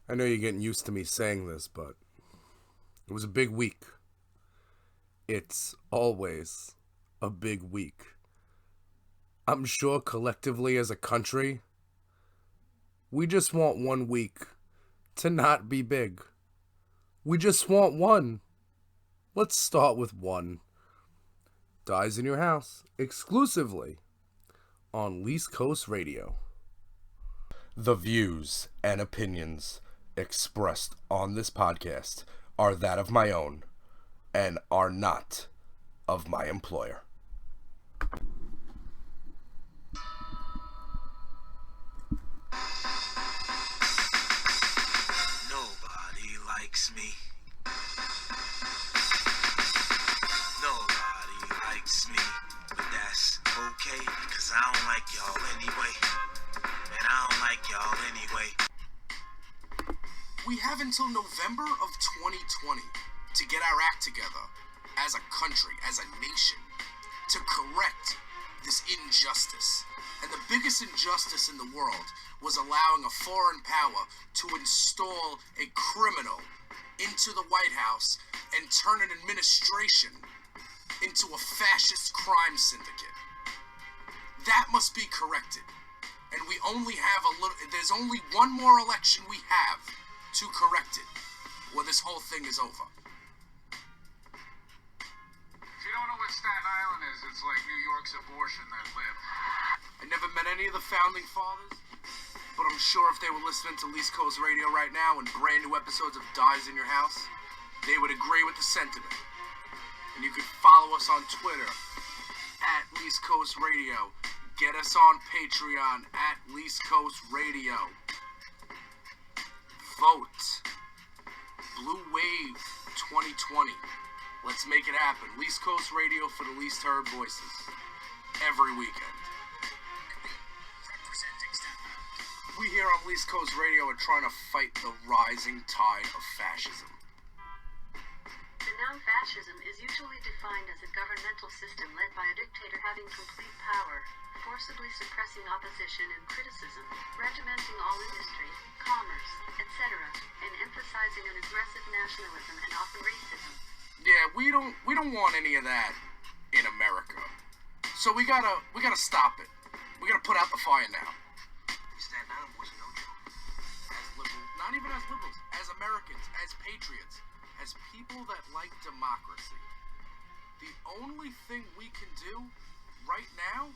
I know you're getting used to me saying this, but it was a big week. It's always a big week. I'm sure collectively as a country, we just want 1 week to not be big. We just want one. Let's start with one. Dyze in your house, exclusively on Least Coast Radio. The views and opinions expressed on this podcast are that of my own and are not of my employer. Nobody likes me. Nobody likes me. But that's okay, cause I don't like y'all anyway. And I don't like y'all anyway. We have until November of 2020 to get our act together as a country, as a nation, to correct this injustice. And the biggest injustice in the world was allowing a foreign power to install a criminal into the White House and turn an administration into a fascist crime syndicate. That must be corrected. And we only have there's only one more election we have to correct it, or this whole thing is over. If you don't know what Staten Island is, it's like New York's abortion that lived. I never met any of the founding fathers, but I'm sure if they were listening to Least Coast Radio right now and brand new episodes of Dyze in your house, they would agree with the sentiment. And you can follow us on Twitter at Least Coast Radio. Get us on Patreon at Least Coast Radio. Vote. Blue Wave 2020. Let's make it happen. Least Coast Radio for the least heard voices. Every weekend. We here on Least Coast Radio are trying to fight the rising tide of fascism. The noun fascism is usually defined as a governmental system led by a dictator having complete power, forcibly suppressing opposition and criticism, regimenting all industry, commerce, etc., and emphasizing an aggressive nationalism and often racism. Yeah, we don't want any of that in America. So we gotta stop it. We gotta put out the fire now. Staten Island boys are no joke. As liberals, not even as liberals, as Americans, as patriots, as people that like democracy, the only thing we can do right now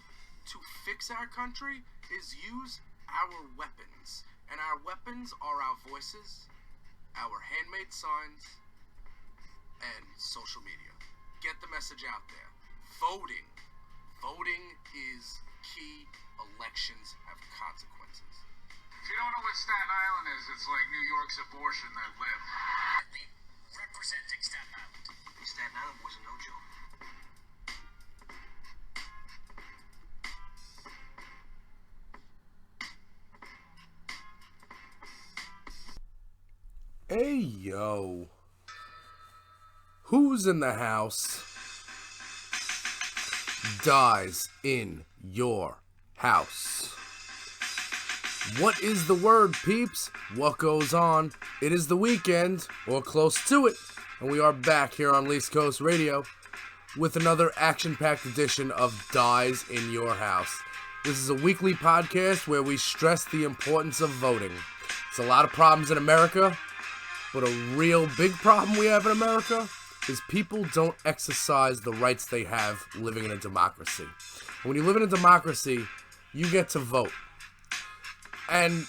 to fix our country is use our weapons. And our weapons are our voices, our handmade signs, and social media. Get the message out there. Voting. Voting is key. Elections have consequences. If you don't know what Staten Island is, it's like New York's abortion that lived. Representing Staten Island. These Staten Island boys are no joke. Hey, yo. Who's in the house? Dyze in your house. What is the word, peeps? What goes on? It is the weekend, or close to it, and we are back here on Least Coast Radio with another action-packed edition of Dyze in your house. This is a weekly podcast where we stress the importance of voting. There's a lot of problems in America, but a real big problem we have in America is people don't exercise the rights they have living in a democracy. When you live in a democracy, you get to vote. And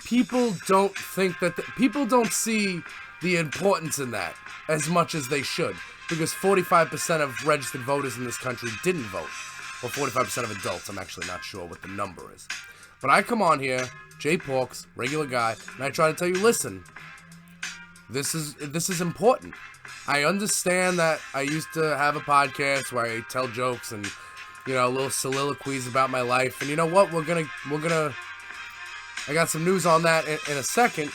people don't think that, people don't see the importance in that as much as they should. Because 45% of registered voters in this country didn't vote. Or 45% of adults, I'm actually not sure what the number is. But I come on here, Jay Porks, regular guy, and I try to tell you, listen, this is important. I understand that I used to have a podcast where I tell jokes and, little soliloquies about my life. And you know what? We're gonna I got some news on that in a second.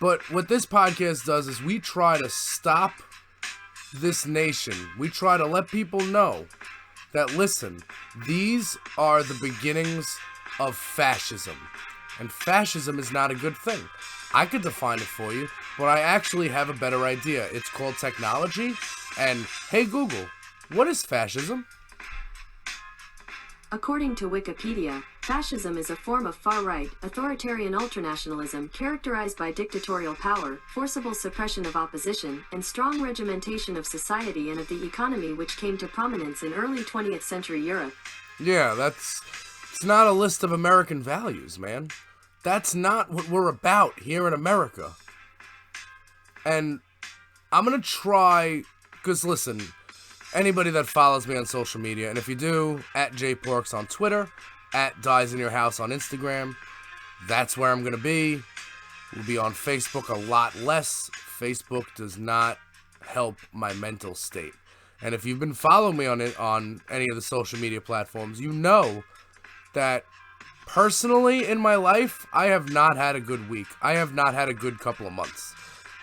But what this podcast does is we try to stop this nation. We try to let people know that, listen, these are the beginnings of fascism. And fascism is not a good thing. I could define it for you, but I actually have a better idea. It's called technology. And hey Google, what is fascism? According to Wikipedia, fascism is a form of far-right, authoritarian ultranationalism characterized by dictatorial power, forcible suppression of opposition, and strong regimentation of society and of the economy, which came to prominence in early 20th century Europe. Yeah, it's not a list of American values, man. That's not what we're about here in America. And I'm gonna try, because listen, anybody that follows me on social media, and if you do, at JPorks on Twitter, at Dyze in Your House on Instagram, that's where I'm gonna be. We'll be on Facebook a lot less. Facebook does not help my mental state. And if you've been following me on any of the social media platforms, you know that personally in my life, I have not had a good week. I have not had a good couple of months.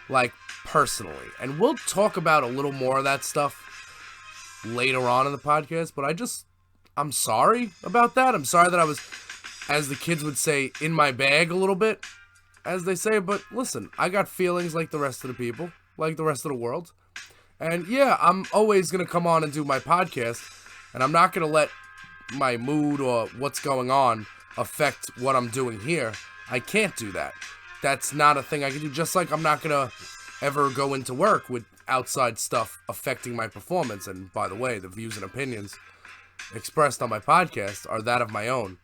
Like, personally. And we'll talk about a little more of that stuff later on in the podcast, but I'm sorry about that. I'm sorry that I was, as the kids would say, in my bag a little bit, as they say, but listen, I got feelings like the rest of the people, like the rest of the world. And yeah, I'm always going to come on and do my podcast, and I'm not going to let my mood or what's going on affect what I'm doing here. I can't do that. That's not a thing I can do, just like I'm not going to ever go into work with outside stuff affecting my performance. And by the way, the views and opinions expressed on my podcast are that of my own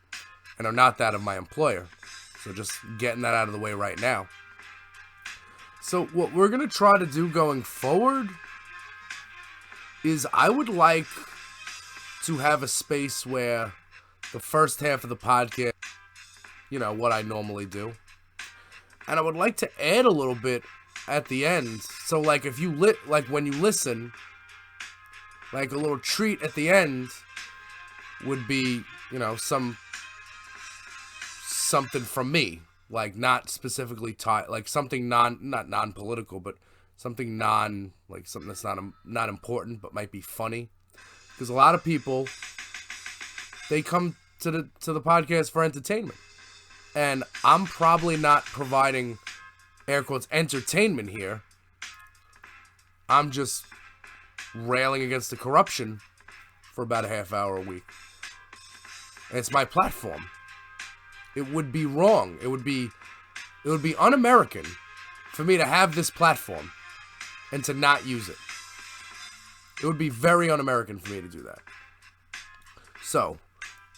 and are not that of my employer. So just getting that out of the way right now. So what we're going to try to do going forward is I would like to have a space where the first half of the podcast, you know, what I normally do. And I would like to add a little bit at the end. So like if you when you listen, like a little treat at the end would be, you know, something from me, like not specifically tied, like something not non-political, but something something that's not important but might be funny, because a lot of people, they come to the podcast for entertainment, and I'm probably not providing air quotes entertainment here. I'm just railing against the corruption for about a half hour a week. And it's my platform. It would be wrong. It would be un-American for me to have this platform and to not use it. It would be very un-American for me to do that. So,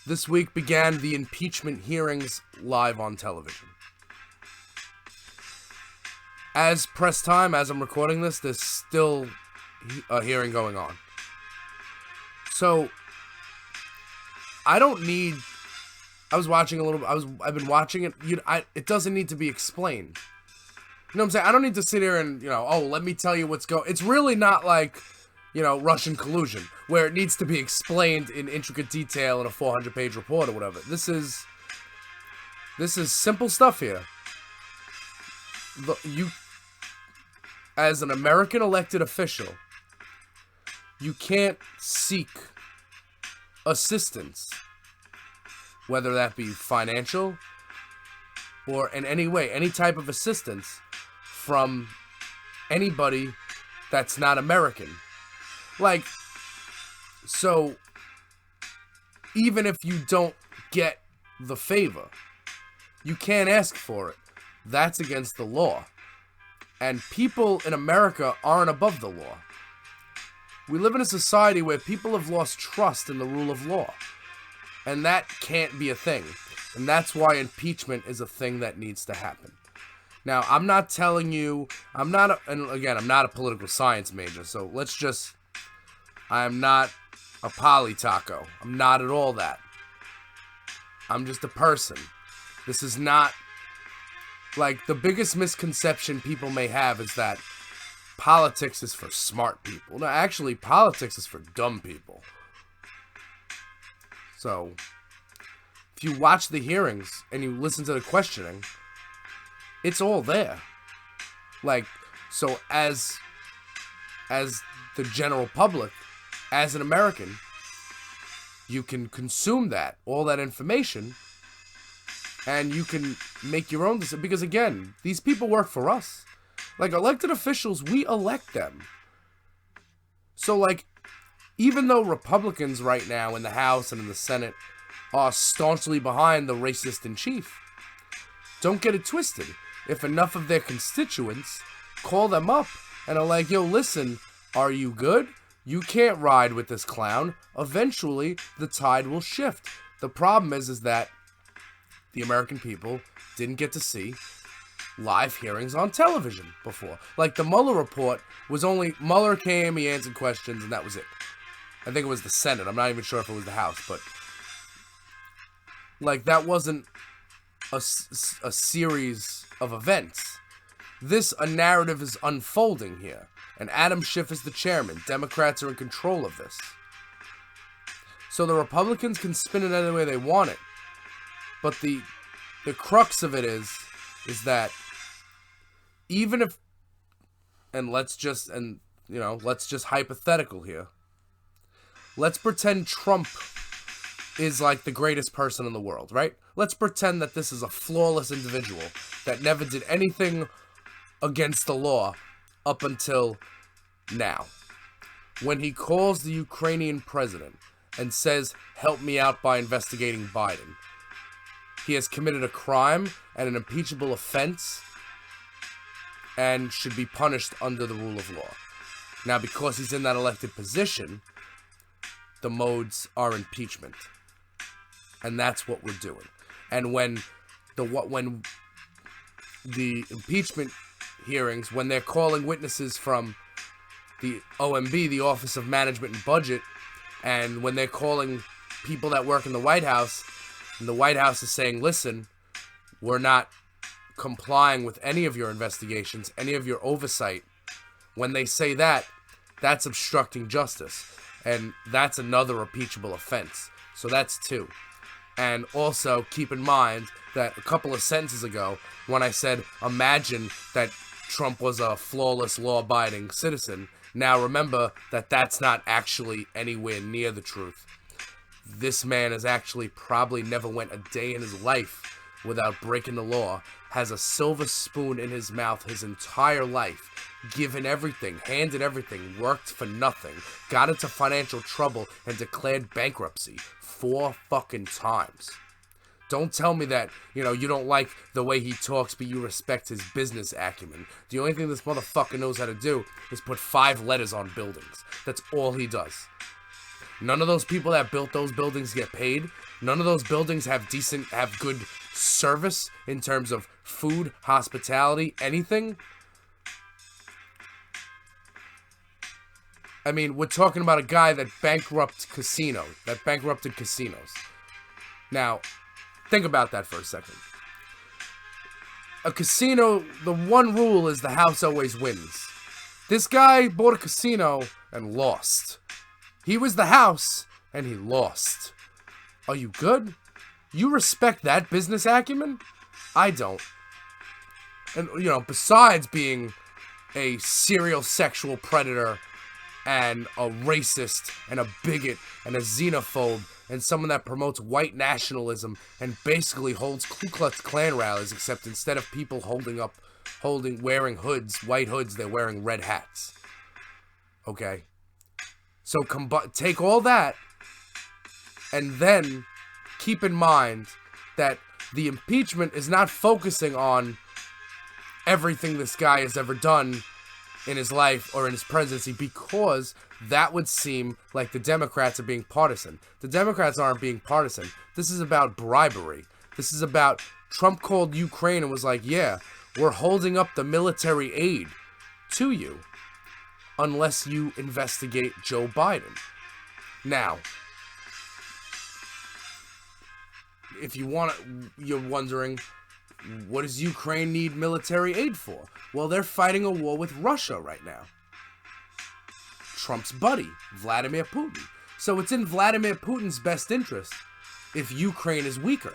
this week began the impeachment hearings live on television. As press time, as I'm recording this, there's still a hearing going on. So, I've been watching it. It doesn't need to be explained. You know what I'm saying? I don't need to sit here and, let me tell you what's going. It's really not like, Russian collusion, where it needs to be explained in intricate detail in a 400-page report or whatever. This is simple stuff here. You, as an American elected official, you can't seek assistance, whether that be financial or in any way, any type of assistance from anybody that's not American. So even if you don't get the favor, you can't ask for it. That's against the law. And people in America aren't above the law. We live in a society where people have lost trust in the rule of law. And that can't be a thing. And that's why impeachment is a thing that needs to happen. Now, I'm not telling you, I'm not a political science major, so I'm not a poly-taco. I'm not at all that. I'm just a person. This is not, the biggest misconception people may have is that politics is for smart people. No, actually, politics is for dumb people. So, if you watch the hearings and you listen to the questioning, it's all there. So as the general public, as an American, you can consume all that information, and you can make your own decision. Because again, these people work for us. Like, elected officials, we elect them. So, like, even though Republicans right now in the House and in the Senate are staunchly behind the racist in chief, don't get it twisted. If enough of their constituents call them up and are like, yo, listen, are you good? You can't ride with this clown. Eventually, the tide will shift. The problem is that the American people didn't get to see live hearings on television before. Like, the Mueller report was only, Mueller came, he answered questions, and that was it. I think it was the Senate. I'm not even sure if it was the House, but, like, that wasn't a series of events. A narrative is unfolding here, and Adam Schiff is the chairman. Democrats are in control of this. So the Republicans can spin it any way they want it, but the crux of it is that even if, let's just hypothetical here. Let's pretend Trump is like the greatest person in the world, right? Let's pretend that this is a flawless individual that never did anything against the law up until now. When he calls the Ukrainian president and says, help me out by investigating Biden, he has committed a crime and an impeachable offense and should be punished under the rule of law. Now, because he's in that elected position, the modes are impeachment. And that's what we're doing. And when the impeachment hearings, when they're calling witnesses from the OMB, the Office of Management and Budget, and when they're calling people that work in the White House, and the White House is saying, listen, we're not complying with any of your investigations, any of your oversight, when they say that, that's obstructing justice. And that's another impeachable offense. So that's 2. And also, keep in mind that a couple of sentences ago, when I said, imagine that Trump was a flawless, law-abiding citizen, now remember that that's not actually anywhere near the truth. This man has actually probably never went a day in his life without breaking the law, has a silver spoon in his mouth his entire life, given everything, handed everything, worked for nothing, got into financial trouble, and declared bankruptcy 4 fucking times. Don't tell me that, you don't like the way he talks, but you respect his business acumen. The only thing this motherfucker knows how to do is put 5 letters on buildings. That's all he does. None of those people that built those buildings get paid. None of those buildings have good service in terms of food, hospitality, anything. I mean, we're talking about a guy that bankrupted casinos. Now, think about that for a second. A casino, the one rule is the house always wins. This guy bought a casino and lost. He was the house and he lost. Are you good? You respect that business acumen? I don't. And, besides being a serial sexual predator and a racist and a bigot and a xenophobe and someone that promotes white nationalism and basically holds Ku Klux Klan rallies, except instead of people wearing hoods, white hoods, they're wearing red hats. Okay? So take all that and then keep in mind that the impeachment is not focusing on everything this guy has ever done in his life or in his presidency, because that would seem like the Democrats are being partisan. The Democrats aren't being partisan. This is about bribery. This is about Trump called Ukraine and was like, yeah, we're holding up the military aid to you unless you investigate Joe Biden. Now, if you're wondering, what does Ukraine need military aid for? Well, they're fighting a war with Russia right now. Trump's buddy, Vladimir Putin. So it's in Vladimir Putin's best interest if Ukraine is weaker.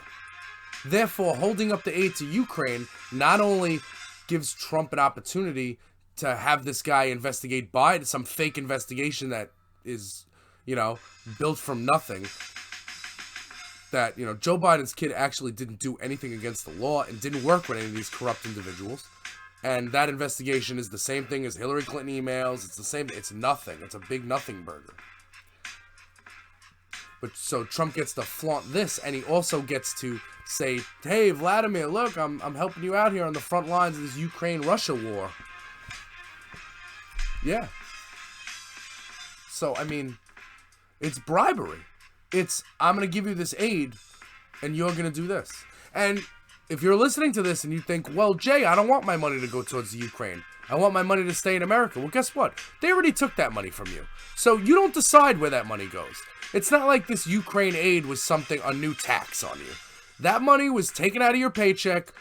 Therefore, holding up the aid to Ukraine not only gives Trump an opportunity to have this guy investigate Biden, some fake investigation that is, built from nothing, that, Joe Biden's kid actually didn't do anything against the law and didn't work with any of these corrupt individuals. And that investigation is the same thing as Hillary Clinton emails. It's the same. It's nothing. It's a big nothing burger. But so Trump gets to flaunt this, and he also gets to say, hey, Vladimir, look, I'm helping you out here on the front lines of this Ukraine-Russia war. Yeah. So, I mean, it's bribery. It's, I'm going to give you this aid, and you're going to do this. And if you're listening to this and you think, well, Jay, I don't want my money to go towards the Ukraine. I want my money to stay in America. Well, guess what? They already took that money from you. So you don't decide where that money goes. It's not like this Ukraine aid was a new tax on you. That money was taken out of your paycheck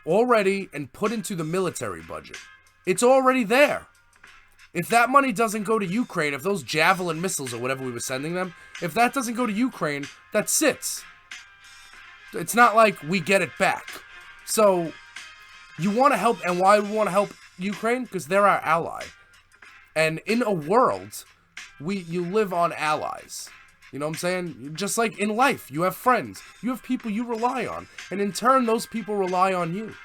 already and put into the military budget. It's already there. If that money doesn't go to Ukraine, if those Javelin missiles or whatever we were sending them, if that doesn't go to Ukraine, that sits. It's not like we get it back. So, you want to help, and why do we want to help Ukraine? Because they're our ally. And in a world, you live on allies. You know what I'm saying? Just like in life, you have friends. You have people you rely on. And in turn, those people rely on you.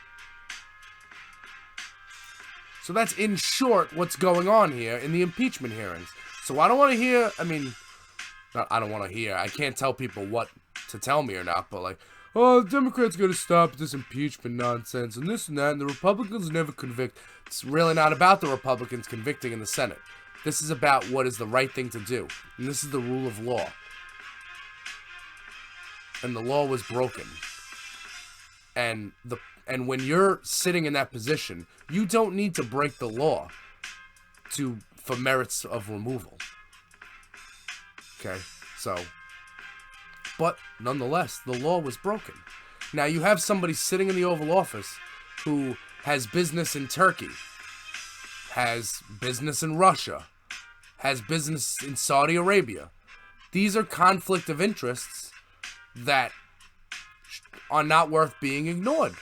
So that's, in short, what's going on here in the impeachment hearings. So I don't want to hear, I don't want to hear. I can't tell people what to tell me or not, but like, oh, the Democrats got to stop this impeachment nonsense and this and that, and the Republicans never convict. It's really not about the Republicans convicting in the Senate. This is about what is the right thing to do, and this is the rule of law. And the law was broken. And when you're sitting in that position, you don't need to break the law for merits of removal. Okay, so, but nonetheless, the law was broken. Now you have somebody sitting in the Oval Office who has business in Turkey, has business in Russia, has business in Saudi Arabia. These are conflict of interests that are not worth being ignored.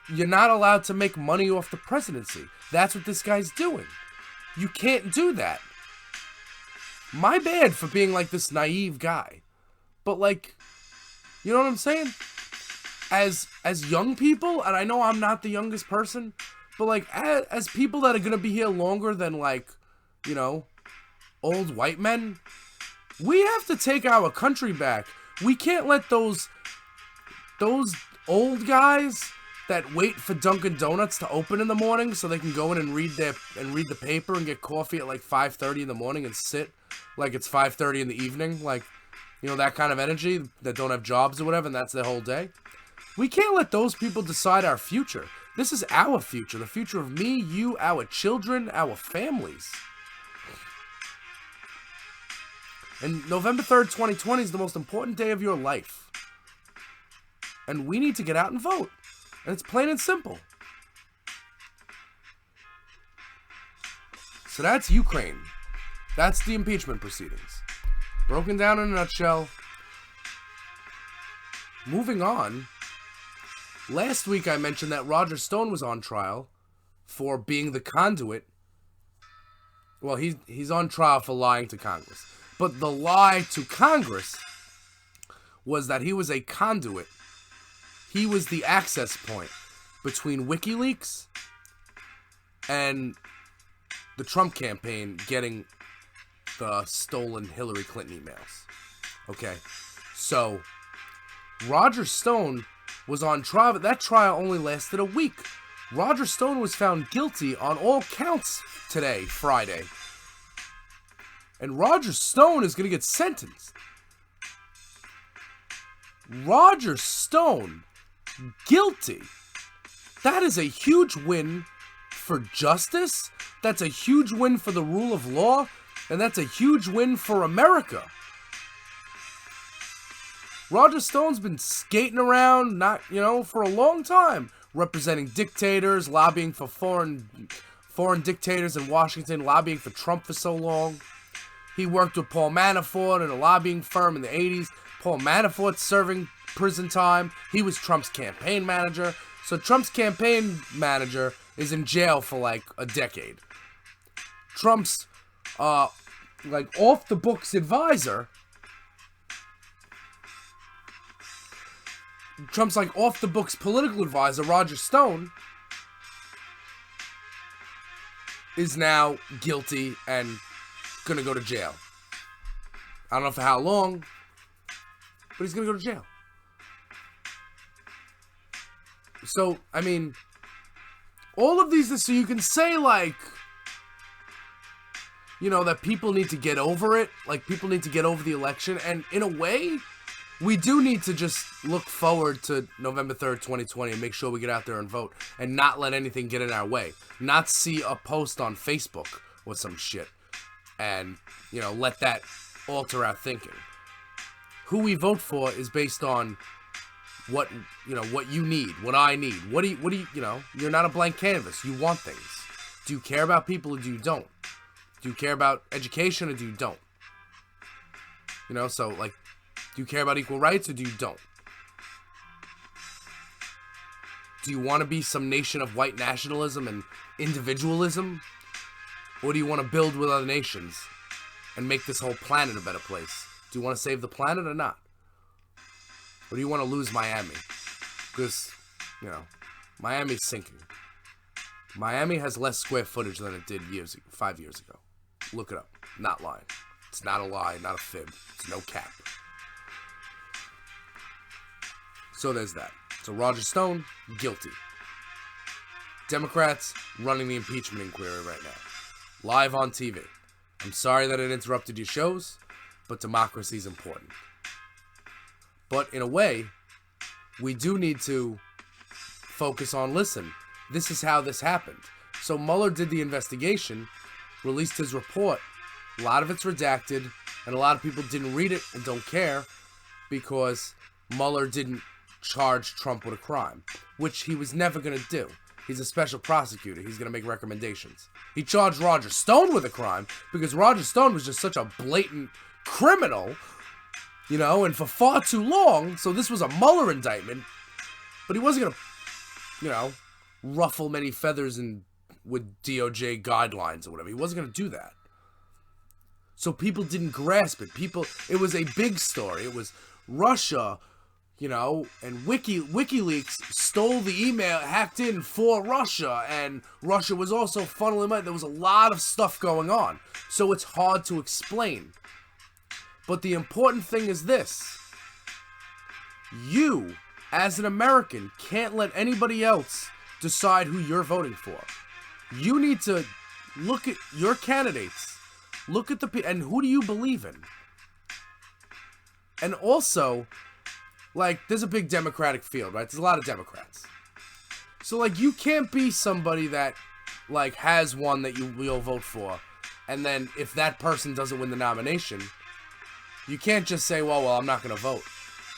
You're not allowed to make money off the presidency. That's what this guy's doing. You can't do that. My bad for being like this naive guy. But like, you know what I'm saying? As young people, and I know I'm not the youngest person, but like as people that are gonna be here longer than like, old white men, we have to take our country back. We can't let those old guys that wait for Dunkin' Donuts to open in the morning so they can go in and read the paper and get coffee at like 5:30 in the morning and sit like it's 5:30 in the evening, like, that kind of energy, that don't have jobs or whatever, and that's their whole day. We can't let those people decide our future. This is our future, the future of me, you, our children, our families. And November 3rd, 2020 is the most important day of your life. And we need to get out and vote. And it's plain and simple. So that's Ukraine. That's the impeachment proceedings. Broken down in a nutshell. Moving on. Last week I mentioned that Roger Stone was on trial for being the conduit. Well, he's on trial for lying to Congress. But the lie to Congress was that he was a conduit. He was the access point between WikiLeaks and the Trump campaign getting the stolen Hillary Clinton emails. Okay, so Roger Stone was on trial, but that trial only lasted a week. Roger Stone was found guilty on all counts today, Friday. And Roger Stone is going to get sentenced. Roger Stone, guilty. That is a huge win for justice. That's a huge win for the rule of law. And that's a huge win for America. Roger Stone's been skating around, for a long time, representing dictators, lobbying for foreign dictators in Washington, lobbying for Trump for so long. He worked with Paul Manafort in a lobbying firm in the 80s. Paul Manafort's serving prison time. He was Trump's campaign manager. So Trump's campaign manager is in jail for like a decade. Trump's off the books advisor Trump's like off the books political advisor, Roger Stone, is now guilty and gonna go to jail. I don't know for how long, but he's gonna go to jail. So, I mean, all of these, so you can say, like, you know, that people need to get over it. Like, people need to get over the election. And in a way, we do need to just look forward to November 3rd, 2020 and make sure we get out there and vote and not let anything get in our way. Not see a post on Facebook or some shit and, you know, let that alter our thinking. Who we vote for is based on what, you know, what you need, what I need. What do you, you know, you're not a blank canvas. You want things. Do you care about people or do you don't? Do you care about education or do you don't? You know, so, like, do you care about equal rights or do you don't? Do you want to be some nation of white nationalism and individualism? Or do you want to build with other nations and make this whole planet a better place? Do you want to save the planet or not? Or do you want to lose Miami? Because, you know, Miami's sinking. Miami has less square footage than it did 5 years ago. Look it up. Not lying. It's not a lie, not a fib. It's no cap. So there's that. So Roger Stone, guilty. Democrats running the impeachment inquiry right now. Live on TV. I'm sorry that it interrupted your shows, but democracy is important. But in a way, we do need to focus on, listen, this is how this happened. So Mueller did the investigation, released his report. A lot of it's redacted, and a lot of people didn't read it and don't care because Mueller didn't charge Trump with a crime, which he was never going to do. He's a special prosecutor. He's going to make recommendations. He charged Roger Stone with a crime because Roger Stone was just such a blatant criminal, you know, and for far too long. So this was a Mueller indictment, but he wasn't going to, you know, ruffle many feathers and with DOJ guidelines or whatever. He wasn't going to do that. So people didn't grasp it. It was a big story. It was Russia, you know, and WikiLeaks stole the email, hacked in for Russia, and Russia was also funneling money. There was a lot of stuff going on. So it's hard to explain. But the important thing is this. You, as an American, can't let anybody else decide who you're voting for. You need to look at your candidates. Look at and who do you believe in? And also, like, there's a big Democratic field, right? There's a lot of Democrats. So, like, you can't be somebody that, like, has one that you'll vote for. And then if that person doesn't win the nomination, you can't just say, well, I'm not going to vote.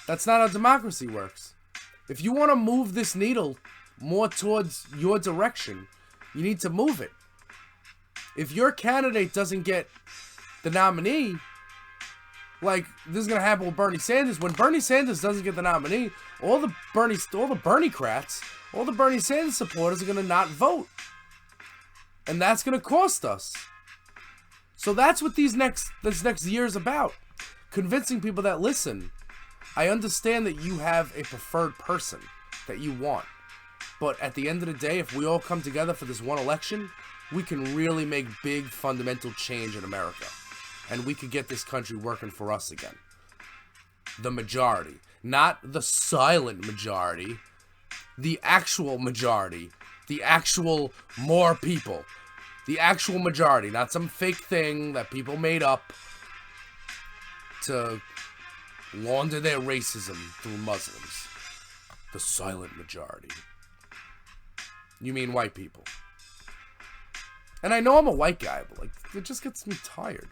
That's not how democracy works. If you want to move this needle more towards your direction, you need to move it. If your candidate doesn't get the nominee, like, this is going to happen with Bernie Sanders. When Bernie Sanders doesn't get the nominee, all the Bernie-crats, all the Bernie Sanders supporters are going to not vote. And that's going to cost us. So that's what this next year is about. Convincing people that, listen, I understand that you have a preferred person that you want. But at the end of the day, if we all come together for this one election, we can really make big fundamental change in America. And we could get this country working for us again. The majority. Not the silent majority. The actual majority. The actual more people. The actual majority. Not some fake thing that people made up to launder their racism through Muslims. The silent majority. You mean white people. And I know I'm a white guy, but, like, it just gets me tired.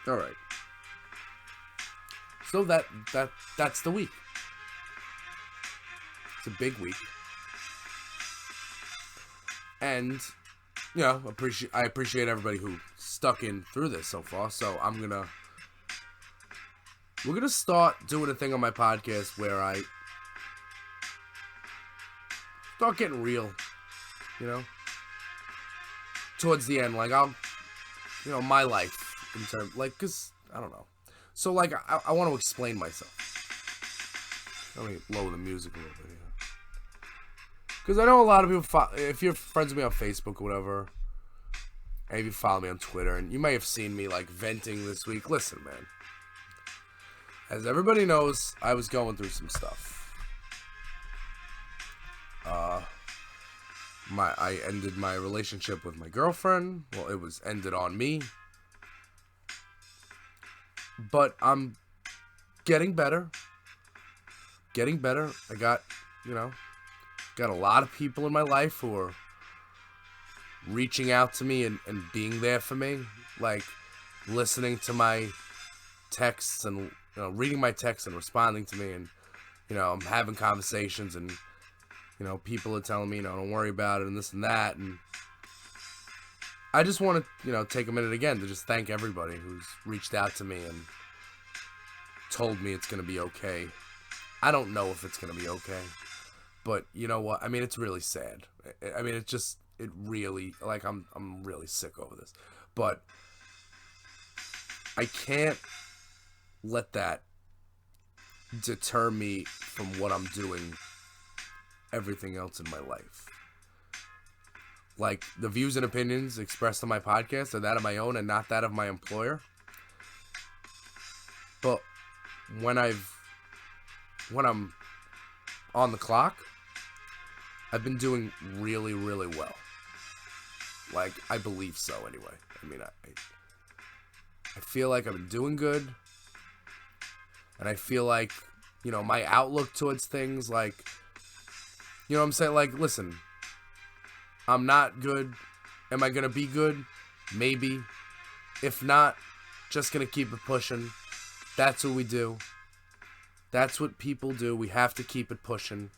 Alright. So that's the week. It's a big week. And, you know, I appreciate everybody who stuck in through this so far. So we're gonna start doing a thing on my podcast where I start getting real, you know, towards the end. Like, my life in terms, like, cause I don't know. So, like, I want to explain myself. Let me lower the music a little bit here. Because I know a lot of people, if you're friends with me on Facebook or whatever, maybe you follow me on Twitter, and you may have seen me, like, venting this week. Listen, man. As everybody knows, I was going through some stuff. I ended my relationship with my girlfriend. Well, it was ended on me. But I'm getting better. I got a lot of people in my life who are reaching out to me and being there for me. Like, listening to my texts and, reading my texts and responding to me. And, I'm having conversations and, people are telling me, don't worry about it and this and that. And I just want to, take a minute again to just thank everybody who's reached out to me and told me it's going to be okay. I don't know if it's going to be okay, but you know what? I mean, it's really sad. I mean, it really, like, I'm really sick over this, but I can't let that deter me from what I'm doing everything else in my life. Like, the views and opinions expressed on my podcast are that of my own and not that of my employer. But when I'm on the clock, I've been doing really, really well. Like, I believe so anyway. I mean, I feel like I've been doing good. And I feel like, my outlook towards things, like, what I'm saying? Like, listen, I'm not good. Am I going to be good? Maybe. If not, just going to keep it pushing. That's what we do. That's what people do. We have to keep it pushing.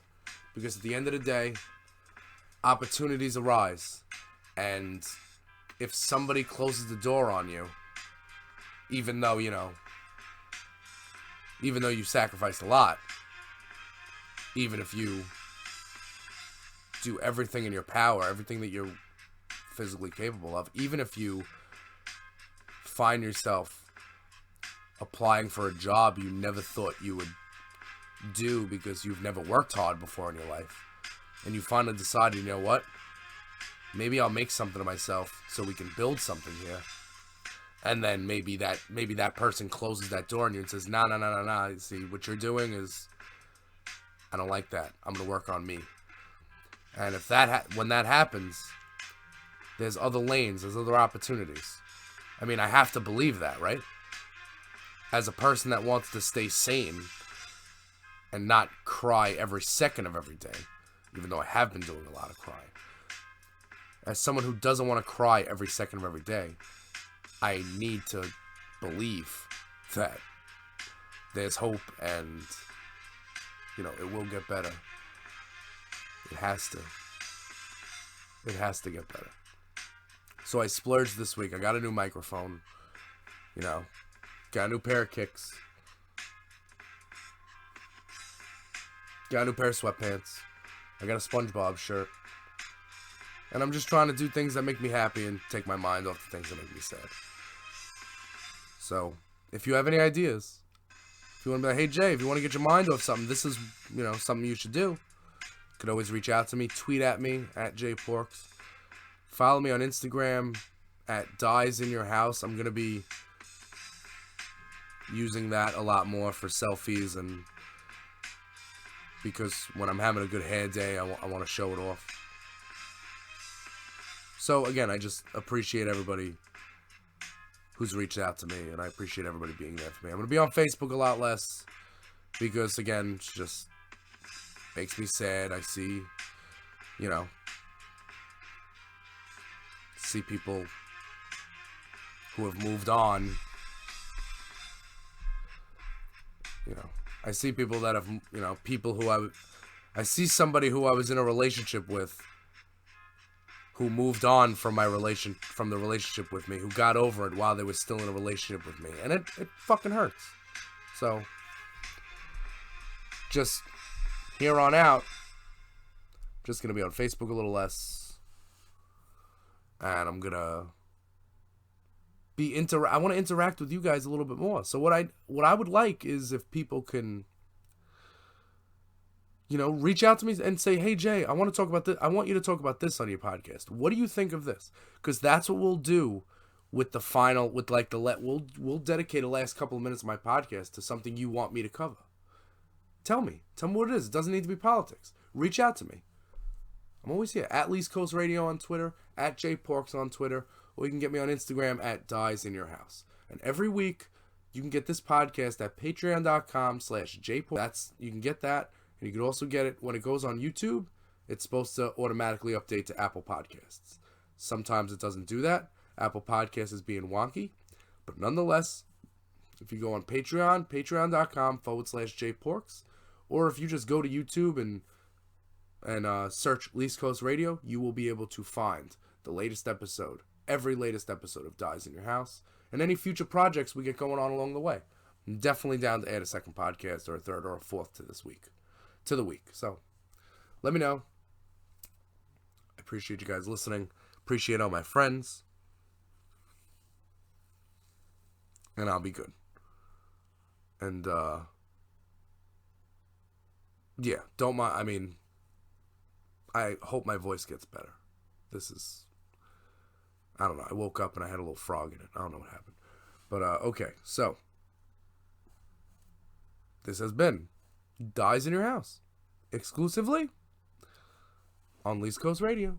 Because at the end of the day, opportunities arise. And if somebody closes the door on you, even though you sacrificed a lot, even if you do everything in your power, everything that you're physically capable of, even if you find yourself applying for a job you never thought you would do because you've never worked hard before in your life, and you finally decide, you know what, maybe I'll make something of myself so we can build something here. And then maybe that person closes that door on you and says, nah, see, what you're doing is, I don't like that. I'm going to work on me. And if when that happens, there's other lanes, there's other opportunities. I mean, I have to believe that, right? As a person that wants to stay sane and not cry every second of every day, even though I have been doing a lot of crying. As someone who doesn't want to cry every second of every day, I need to believe that there's hope and, it will get better. It has to. It has to get better. So I splurged this week. I got a new microphone. Got a new pair of kicks. Got a new pair of sweatpants. I got a SpongeBob shirt. And I'm just trying to do things that make me happy and take my mind off the things that make me sad. So, if you have any ideas, if you want to be like, hey Jay, if you want to get your mind off something, this is, something you should do. You could always reach out to me, tweet at me, at JPorks. Follow me on Instagram, at Dyze in your house. I'm going to be using that a lot more for selfies, and because when I'm having a good hair day, I want to show it off. So again, I just appreciate everybody who's reached out to me, and I appreciate everybody being there for me. I'm going to be on Facebook a lot less because, again, it's just makes me sad. I see, see people who have moved on. I see people that have, people who I see somebody who I was in a relationship with who moved on from the relationship with me, who got over it while they were still in a relationship with me. And it fucking hurts. So, just here on out, just going to be on Facebook a little less. And I'm going to I want to interact with you guys a little bit more. So what I would like is if people can reach out to me and say, hey, Jay, I want to talk about this. I want you to talk about this on your podcast. What do you think of this? Because that's what we'll do with the final, with like we'll dedicate the last couple of minutes of my podcast to something you want me to cover. Tell me what it is. It doesn't need to be politics. Reach out to me. I'm always here at East Coast Radio on Twitter, at JPorks on Twitter, or you can get me on Instagram at Dyze in your house. And every week you can get this podcast at patreon.com/JPorks. You can get that, and you can also get it when it goes on YouTube. It's supposed to automatically update to Apple Podcasts. Sometimes it doesn't do that. Apple Podcasts is being wonky, but nonetheless, if you go on Patreon, patreon.com/JPorks, or if you just go to YouTube and search East Coast Radio, you will be able to find the latest episode, every latest episode of Dyze in Your House, and any future projects we get going on along the way. I'm definitely down to add a second podcast or a third or a fourth to the week. So let me know. I appreciate you guys listening. Appreciate all my friends. And I'll be good. And, yeah, don't mind. I mean, I hope my voice gets better. I don't know. I woke up and I had a little frog in it. I don't know what happened. But, okay. So, this has been Dyze in Your House. Exclusively on East Coast Radio.